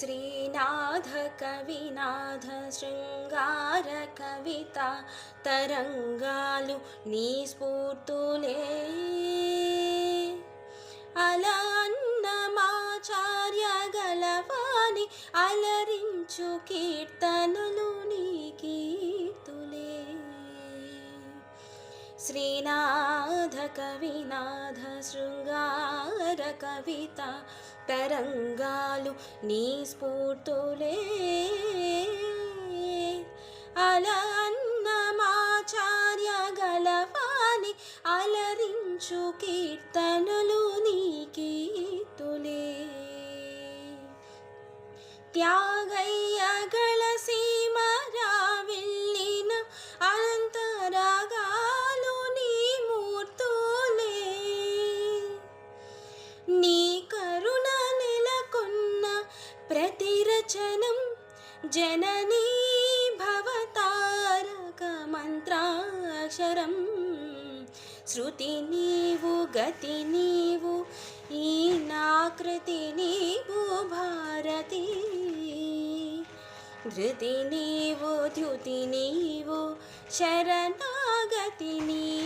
శ్రీనాథ కవినాథ శృంగార కవిత తరంగాలు నీ స్ఫూర్తులే. అలా అన్నమాచార్య గలవాని అలరించు కీర్తనలు నీ కీర్తులే. శ్రీనాథ కవినాథ శృంగార కవిత తరంగాలు నీ స్ఫూర్తులే. అలా అన్నమాచార్య గలవాని అలరించు కీర్తనలు నీ కీర్తులే. త్యాగయ్యಗಳ సీమరావిల్లిన అనంతరాగాలు నీ మూర్తులే. నీ కరుణ నెలకొన్న ప్రతిరచనం జననీ భవతారక మంత్రాక్షరం. శృతి నీవు గతి నీవు ఈ నాకృతి నీవు భారతి. ధృతి నీవు ద్యుతి నీవు శరణాగతి నీవు